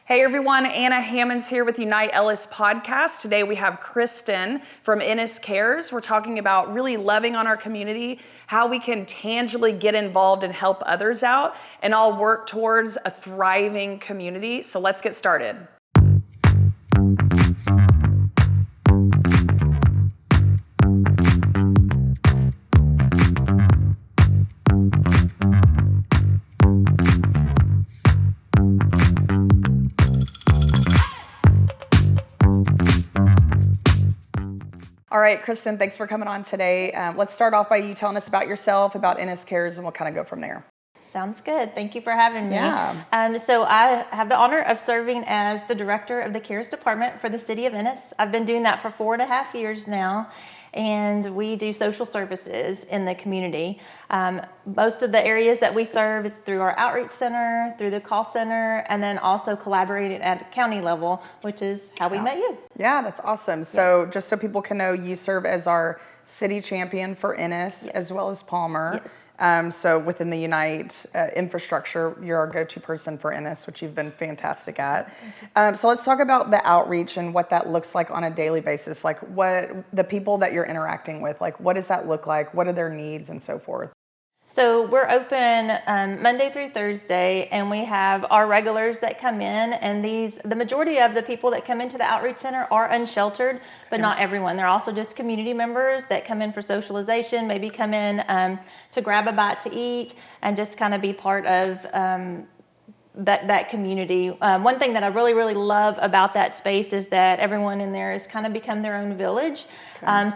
Hey everyone, Anna Hammond's here with Unite Ellis podcast. Today we have Christen from Ennis Cares. We're talking about really loving on our community, how we can tangibly get involved and help others out, and all work towards a thriving community. So let's get started. All right, Christen, thanks for coming on today. Let's start off by you telling us about yourself, about Ennis Cares, and we'll kind of go from there. Sounds good. Thank you for having me. Yeah. So I have the honor of serving as the director of the Cares Department for the city of Ennis. I've been doing that for 4.5 years now, and we do social services in the community. Most of the areas that we serve is through our outreach center, through the call center, and then also collaborating at the county level, which is how we met you. Yeah, that's awesome. So just so people can know, you serve as our city champion for Ennis as well as Palmer. Yes. So within the Unite infrastructure, you're our go-to person for Ennis, which you've been fantastic at. So let's talk about the outreach and what that looks like on a daily basis. Like what the people that you're interacting with, like what does that look like? What are their needs and so forth? So we're open Monday through Thursday, and we have our regulars that come in, and the majority of the people that come into the outreach center are unsheltered, but not everyone. They're also just community members that come in for socialization, maybe come in to grab a bite to eat and just kind of be part of that community. One thing that I really love about that space is that everyone in there has kind of become their own village. And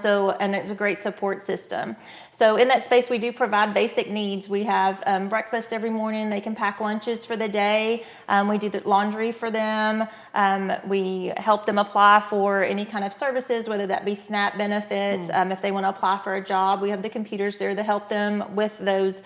it's a great support system. So in that space, we do provide basic needs. We have breakfast every morning. They can pack lunches for the day. We do the laundry for them. We help them apply for any kind of services, whether that be SNAP benefits. If they want to apply for a job, we have the computers there to help them with those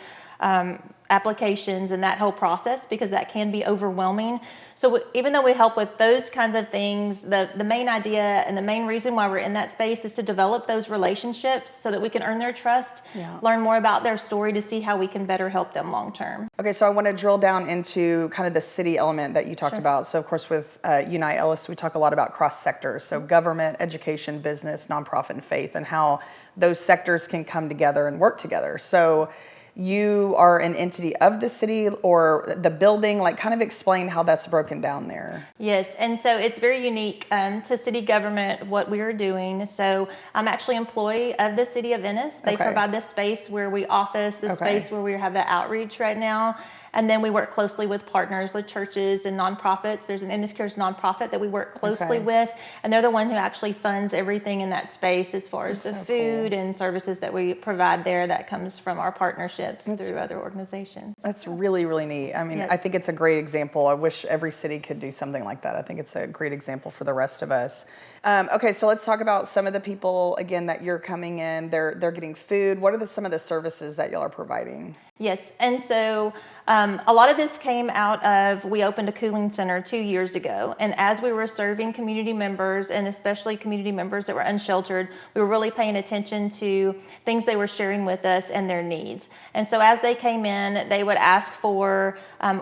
applications and that whole process, because that can be overwhelming. So even though we help with those kinds of things, the main idea and the main reason why we're in that space is to develop those relationships so that we can earn their trust, learn more about their story to see how we can better help them long term. Okay, so I want to drill down into kind of the city element that you talked about. So of course with Unite Ellis, we talk a lot about cross sectors. So government, education, business, nonprofit, and faith, and how those sectors can come together and work together. So you are an entity of the city or the building, like kind of explain how that's broken down there. Yes, and so it's very unique to city government what we are doing. So I'm actually an employee of the city of Ennis. They provide this space where we office, the space where we have the outreach right now. And then we work closely with partners, with churches and nonprofits. There's an Ennis Cares nonprofit that we work closely with, and they're the one who actually funds everything in that space as far as the food and services that we provide there that comes from our partnerships through other organizations. That's really neat. I mean, I think it's a great example. I wish every city could do something like that. I think it's a great example for the rest of us. Okay, so let's talk about some of the people, again, that you're coming in. They're getting food. What are some of the services that y'all are providing? Yes, and so a lot of this came out of, we opened a cooling center 2 years ago, and as we were serving community members, and especially community members that were unsheltered, we were really paying attention to things they were sharing with us and their needs. And so as they came in, they would ask for,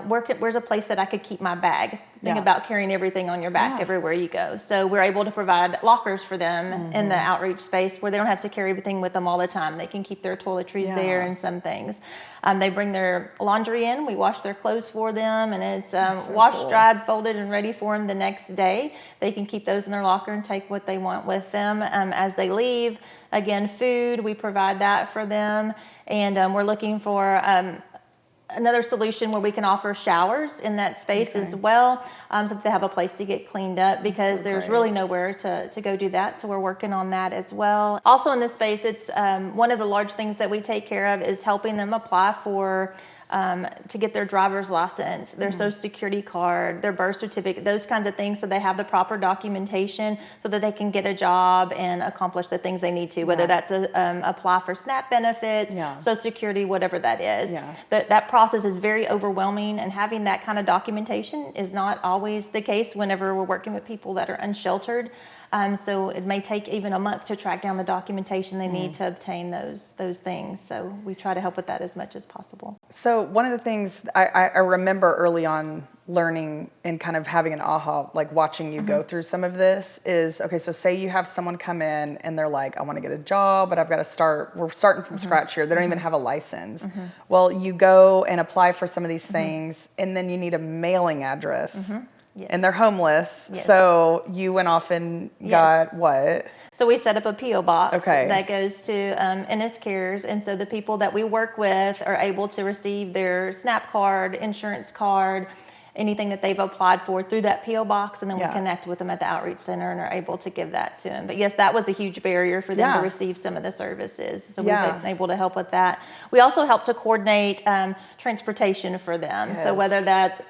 where's a place that I could keep my bag? Think about carrying everything on your back everywhere you go. So we're able to provide lockers for them in the outreach space where they don't have to carry everything with them all the time. They can keep their toiletries there and some things. They bring their laundry in. We wash their clothes for them, and it's washed, dried, folded, and ready for them the next day. They can keep those in their locker and take what they want with them as they leave. Again, food, we provide that for them. And we're looking for another solution where we can offer showers in that space as well, so that they have a place to get cleaned up, because there's really nowhere to go do that. So we're working on that as well. Also in this space, it's one of the large things that we take care of is helping them apply for to get their driver's license, their social security card, their birth certificate, those kinds of things, so they have the proper documentation so that they can get a job and accomplish the things they need to, whether that's apply for SNAP benefits, social security, whatever that is. That process is very overwhelming, and having that kind of documentation is not always the case whenever we're working with people that are unsheltered. So it may take even a month to track down the documentation they need to obtain those things. So we try to help with that as much as possible. So one of the things I remember early on learning and kind of having an aha, like watching you go through some of this is, okay, so say you have someone come in and they're like, I want to get a job, but I've got to start, we're starting from scratch here. They don't even have a license. Well, you go and apply for some of these things, and then you need a mailing address. Yes. And they're homeless. Yes. So you went off and got what? So we set up a P.O. box Okay. that goes to Ennis Cares. And so the people that we work with are able to receive their SNAP card, insurance card, anything that they've applied for through that P.O. box. And then we connect with them at the outreach center and are able to give that to them. But yes, that was a huge barrier for them to receive some of the services. So we've been able to help with that. We also help to coordinate transportation for them. So whether that's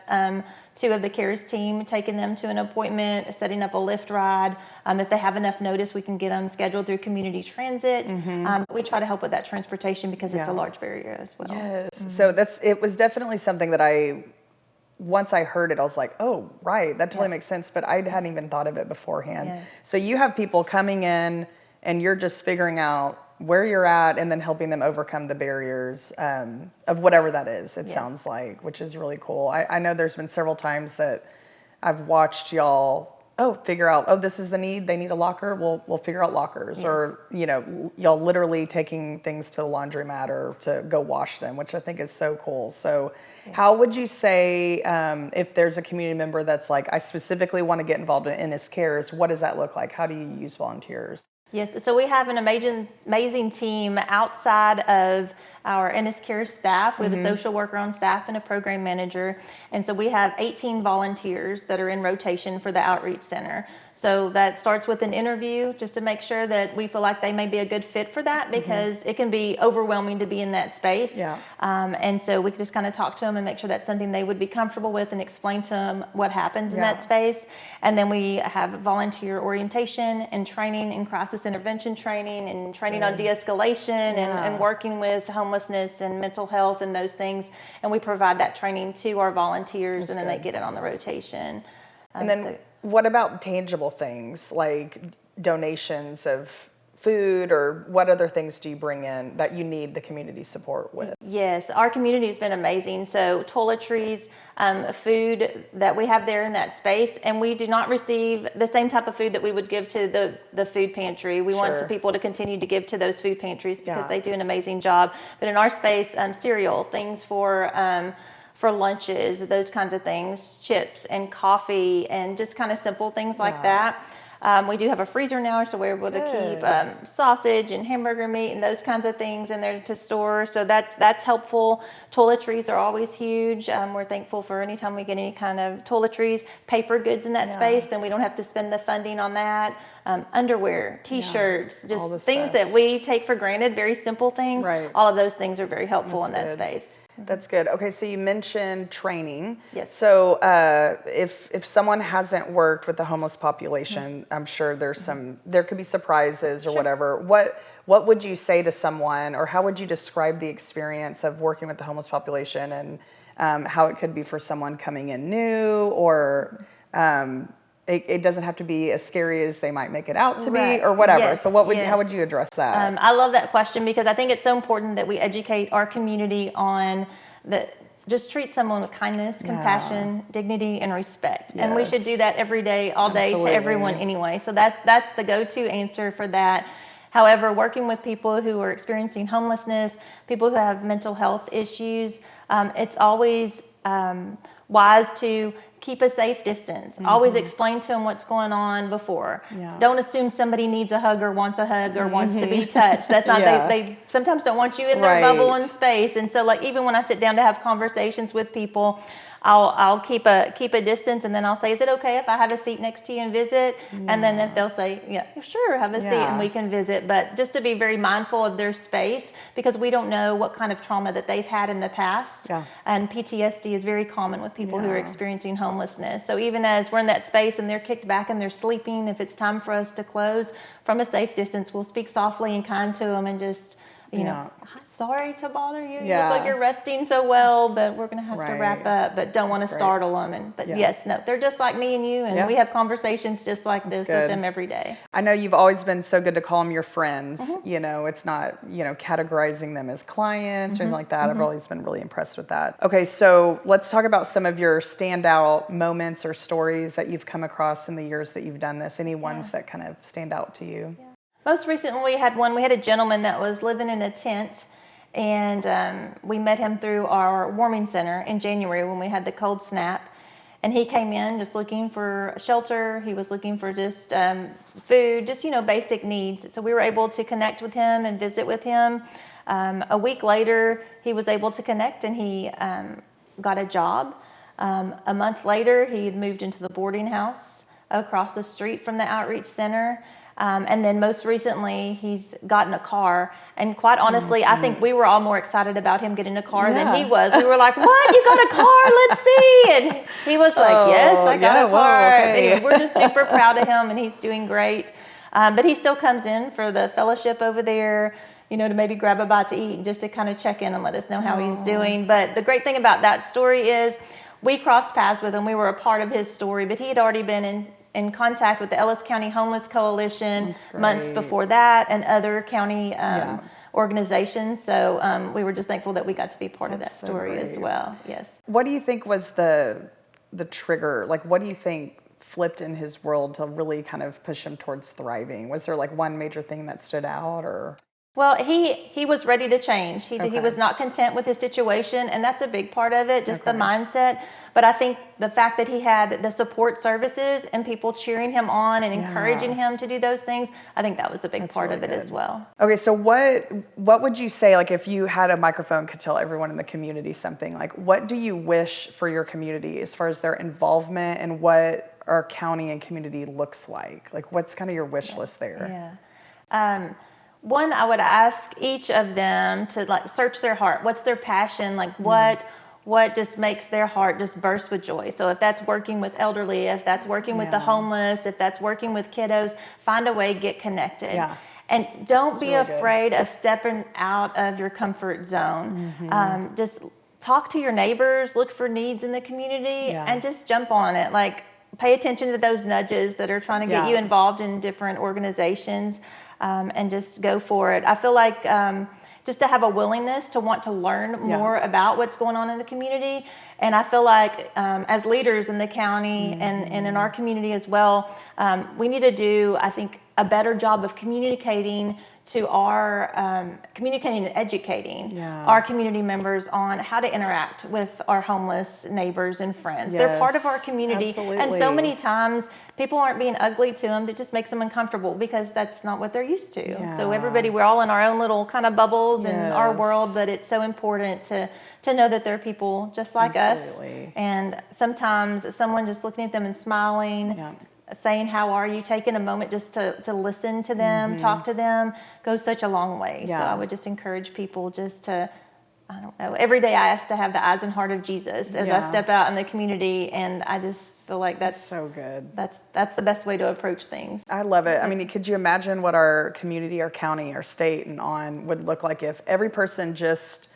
two of the CARES team taking them to an appointment, setting up a Lyft ride. If they have enough notice, we can get them scheduled through community transit. We try to help with that transportation because it's a large barrier as well. Yes. So it was definitely something that once I heard it, I was like, oh, right, that totally makes sense. But I hadn't even thought of it beforehand. Yeah. So you have people coming in and you're just figuring out where you're at and then helping them overcome the barriers of whatever that is, it sounds like, which is really cool. I know there's been several times that I've watched y'all, figure out, this is the need, they need a locker, we'll figure out lockers. Or, y'all literally taking things to a laundromat or to go wash them, which I think is so cool. So how would you say, if there's a community member that's like, I specifically want to get involved in Ennis Cares, what does that look like? How do you use volunteers? Yes, so we have an amazing team outside of our Ennis Cares staff. We have a social worker on staff and a program manager. And so we have 18 volunteers that are in rotation for the outreach center. So that starts with an interview just to make sure that we feel like they may be a good fit for that, because it can be overwhelming to be in that space. Yeah. And so we just kind of talk to them and make sure that's something they would be comfortable with and explain to them what happens in that space. And then we have volunteer orientation and training and crisis intervention training and training on de-escalation and working with homelessness and mental health and those things. And we provide that training to our volunteers, and then they get it on the rotation. And then what about tangible things like donations of food, or what other things do you bring in that you need the community support with? Yes, our community has been amazing. So toiletries, food that we have there in that space, and we do not receive the same type of food that we would give to the food pantry. We want people to continue to give to those food pantries because they do an amazing job. But in our space, cereal, things for lunches, those kinds of things, chips and coffee, and just kind of simple things like that. We do have a freezer now, so we're able to keep sausage and hamburger meat and those kinds of things in there to store. So that's helpful. Toiletries are always huge. We're thankful for any time we get any kind of toiletries, paper goods in that space, then we don't have to spend the funding on that. Underwear, t-shirts, just things that we take for granted, very simple things. Right. All of those things are very helpful in that space. That's good. Okay, so you mentioned training. Yes. So if someone hasn't worked with the homeless population, I'm sure there could be surprises or whatever. What would you say to someone, or how would you describe the experience of working with the homeless population, and how it could be for someone coming in new, or it doesn't have to be as scary as they might make it out to be, or whatever. Yes. So how would you address that? I love that question, because I think it's so important that we educate our community on just treat someone with kindness, compassion, dignity, and respect. And we should do that every day, all day, to everyone anyway. So that's the go-to answer for that. However, working with people who are experiencing homelessness, people who have mental health issues, it's always wise to keep a safe distance. Always explain to them what's going on before. Don't assume somebody needs a hug or wants a hug or wants to be touched. That's not, they sometimes don't want you in their bubble and space. And so like, even when I sit down to have conversations with people, I'll keep a distance, and then I'll say, is it okay if I have a seat next to you and visit? And then if they'll say, yeah, sure, have a seat and we can visit. But just to be very mindful of their space, because we don't know what kind of trauma that they've had in the past. And PTSD is very common with people who are experiencing homelessness. So even as we're in that space and they're kicked back and they're sleeping, if it's time for us to close, from a safe distance, we'll speak softly and kind to them and just you know, sorry to bother you. You Yeah. look like you're resting so well, but we're going to have to wrap Right. up, but don't want to That's great. startle them. But yes, no, they're just like me and you, and we have conversations just like this with them every day. I know you've always been so good to call them your friends. You know, it's not, you know, categorizing them as clients or anything like that. I've always been really impressed with that. Okay, so let's talk about some of your standout moments or stories that you've come across in the years that you've done this. Any ones that kind of stand out to you? Yeah. Most recently, we had a gentleman that was living in a tent, and we met him through our warming center in January when we had the cold snap. And he came in just looking for shelter. He was looking for just food, just, you know, basic needs. So we were able to connect with him and visit with him. A week later, he was able to connect, and he got a job. A month later, he had moved into the boarding house across the street from the outreach center. And then most recently, he's gotten a car. And quite honestly, I think we were all more excited about him getting a car than he was. We were like, what? You got a car? Let's see. And he was like, yes, I got a car. Anyway, we're just super proud of him, and he's doing great. But he still comes in for the fellowship over there, you know, to maybe grab a bite to eat and just to kind of check in and let us know how he's doing. But the great thing about that story is we crossed paths with him. We were a part of his story, but he had already been in contact with the Ellis County Homeless Coalition months before that, and other county organizations. So we were just thankful that we got to be part of that story as well. Yes. What do you think was the trigger? Like, what do you think flipped in his world to really kind of push him towards thriving? Was there like one major thing that stood out, or? Well, he was ready to change. He was not content with his situation, and that's a big part of it, just the mindset. But I think the fact that he had the support services and people cheering him on and encouraging him to do those things, I think that was a big part of it as well. Okay, so what would you say, like, if you had a microphone, could tell everyone in the community something, like, what do you wish for your community as far as their involvement and what our county and community looks like? Like, what's kind of your wish list there? Yeah. One, I would ask each of them to like search their heart. What's their passion? Like what just makes their heart just burst with joy? So if that's working with elderly, if that's working with the homeless, if that's working with kiddos, find a way, get connected. Yeah. And don't be afraid of stepping out of your comfort zone. Just talk to your neighbors, look for needs in the community, and just jump on it. Like, pay attention to those nudges that are trying to get you involved in different organizations. And just go for it. I feel like just to have a willingness to want to learn more about what's going on in the community. And I feel like as leaders in the county and in our community as well, we need to do, I think, a better job of communicating to our, communicating and educating our community members on how to interact with our homeless neighbors and friends. They're part of our community. And so many times people aren't being ugly to them. That just makes them uncomfortable because that's not what they're used to. So everybody, we're all in our own little kind of bubbles in our world, but it's so important to know that they're people just like us. And sometimes someone just looking at them and smiling, saying, how are you? Taking a moment just to listen to them, talk to them, goes such a long way. So I would just encourage people just to, I don't know, every day I ask to have the eyes and heart of Jesus as I step out in the community, and I just feel like that's so good. That's the best way to approach things. I love it. I mean, could you imagine what our community, our county, our state and on would look like if every person just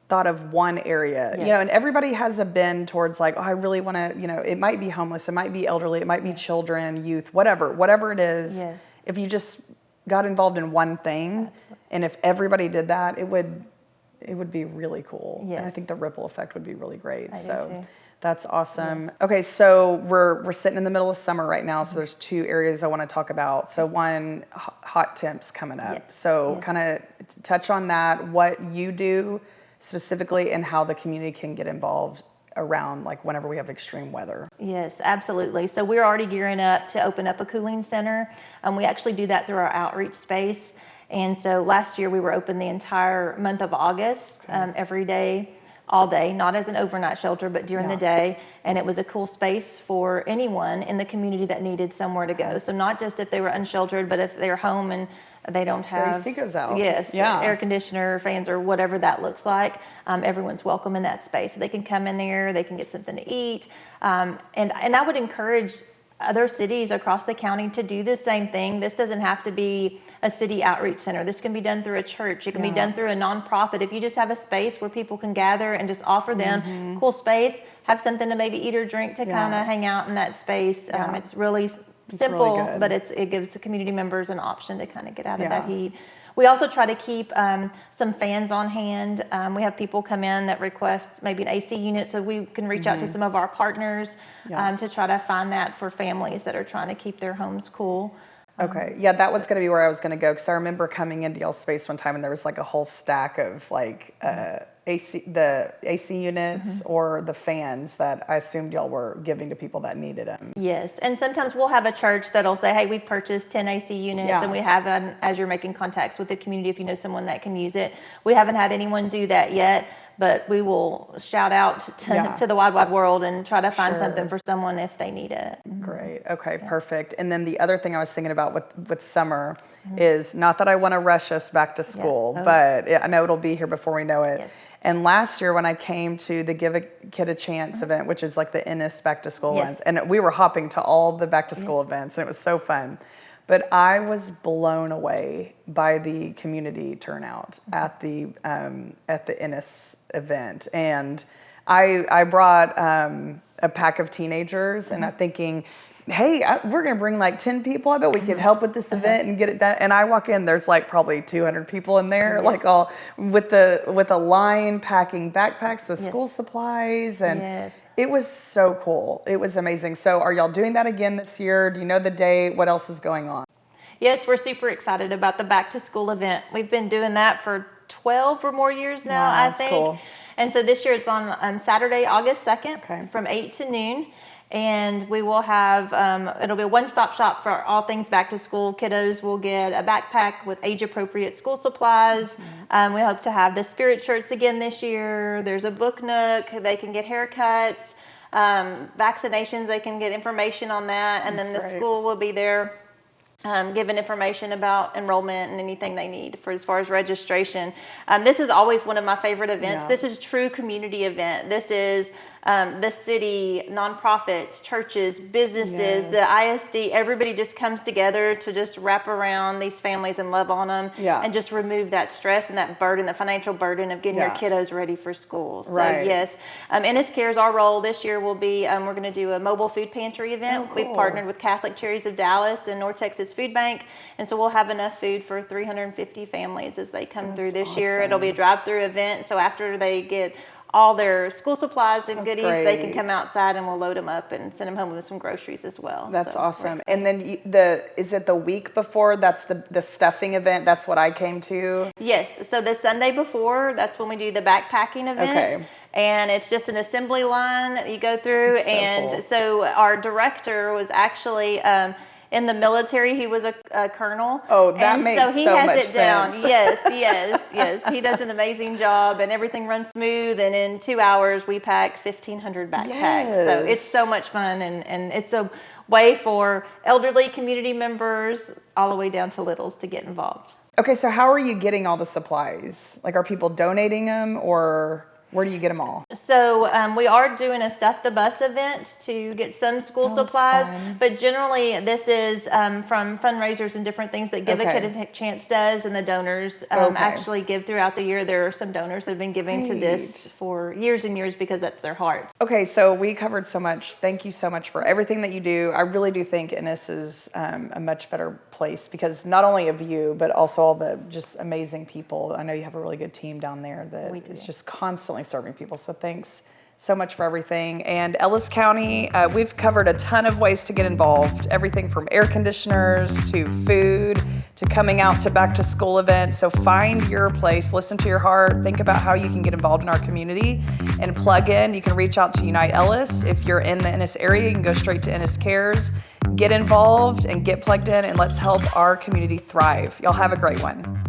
thought of one area, you know, and everybody has a bend towards like, oh, I really want to, you know, it might be homeless, it might be elderly, it might be children, youth, whatever it is. If you just got involved in one thing, and if everybody did that, it would be really cool. And I think the ripple effect would be really great. So that's awesome. Okay, so we're sitting in the middle of summer right now, so there's two areas I want to talk about. So one, hot temps coming up. So kind of touch on that, what you do specifically, and how the community can get involved around like whenever we have extreme weather. Yes, absolutely. So we're already gearing up to open up a cooling center. We actually do that through our outreach space. And so last year we were open the entire month of August, every day, all day, not as an overnight shelter, but during the day. And it was a cool space for anyone in the community that needed somewhere to go. So not just if they were unsheltered, but if they're home and they don't have AC goes out. Air conditioner, fans, or whatever that looks like. Everyone's welcome in that space. So they can come in there, they can get something to eat. And I would encourage other cities across the county to do the same thing. This doesn't have to be a city outreach center. This can be done through a church. It can be done through a nonprofit. If you just have a space where people can gather and just offer them cool space, have something to maybe eat or drink to kind of hang out in that space. It's really simple, really but it gives the community members an option to kind of get out of that heat. We also try to keep some fans on hand. We have people come in that request maybe an AC unit, so we can reach out to some of our partners to try to find that for families that are trying to keep their homes cool. Okay. Yeah, that was going to be where I was going to go, because I remember coming into y'all's space one time and there was like a whole stack of like the AC units or the fans that I assumed y'all were giving to people that needed them. Yes, and sometimes we'll have a church that'll say, hey, we've purchased 10 AC units, and we have, as you're making contacts with the community, if you know someone that can use it. We haven't had anyone do that yet, but we will shout out to the wide world and try to find something for someone if they need it. Great. Okay, perfect. And then the other thing I was thinking about with summer is, not that I want to rush us back to school, but I know it'll be here before we know it. Yes. And last year when I came to the Give a Kid a Chance event, which is like the Ennis back to school events, and we were hopping to all the back to school events, and it was so fun. But I was blown away by the community turnout at the Ennis event. And I brought a pack of teenagers, and I'm thinking, hey, we're going to bring like 10 people. I bet we could help with this event and get it done. And I walk in, there's like probably 200 people in there, like all with a line packing backpacks with school supplies. And it was so cool. It was amazing. So are y'all doing that again this year? Do you know the date? What else is going on? Yes, we're super excited about the back to school event. We've been doing that for 12 or more years now, I think. Cool. And so this year it's on Saturday, August 2nd from 8 to noon. And we will have, it'll be a one-stop shop for all things back to school. Kiddos will get a backpack with age-appropriate school supplies. We hope to have the spirit shirts again this year. There's a book nook. They can get haircuts, vaccinations. They can get information on that. And then the school will be there giving information about enrollment and anything they need for as far as registration. This is always one of my favorite events. This is a true community event. This is the city, nonprofits, churches, businesses, the ISD, everybody just comes together to just wrap around these families and love on them and just remove that stress and that burden, the financial burden of getting your kiddos ready for school. So yes, Ennis Cares, our role this year will be, we're going to do a mobile food pantry event. We've partnered with Catholic Charities of Dallas and North Texas Food Bank, and so we'll have enough food for 350 families as they come through this year. It'll be a drive-through event, so after they get all their school supplies and goodies, they can come outside and we'll load them up and send them home with some groceries as well. That's awesome. And then is it the week before? That's the stuffing event. That's what I came to. Yes. So the Sunday before, that's when we do the backpacking event. And it's just an assembly line that you go through. So our director was actually in the military. He was a colonel. Oh, that makes so much sense. So he has it down. Yes. He does an amazing job, and everything runs smooth. And in 2 hours, we pack 1,500 backpacks. So it's so much fun, and it's a way for elderly community members all the way down to littles to get involved. Okay, so how are you getting all the supplies? Like, are people donating them, or where do you get them all? So we are doing a Stuff the Bus event to get some school supplies, but generally this is from fundraisers and different things that Give a Kid a Chance does, and the donors actually give throughout the year. There are some donors that have been giving to this for years and years because that's their heart. Okay, so we covered so much. Thank you so much for everything that you do. I really do think Ennis is a much better place because not only of you, but also all the just amazing people. I know you have a really good team down there that is just constantly serving people. So thanks so much for everything. And Ellis County, we've covered a ton of ways to get involved. Everything from air conditioners to food to coming out to back to school events. So find your place, listen to your heart, think about how you can get involved in our community and plug in. You can reach out to Unite Ellis. If you're in the Ennis area, you can go straight to Ennis Cares. Get involved and get plugged in, and let's help our community thrive. Y'all have a great one.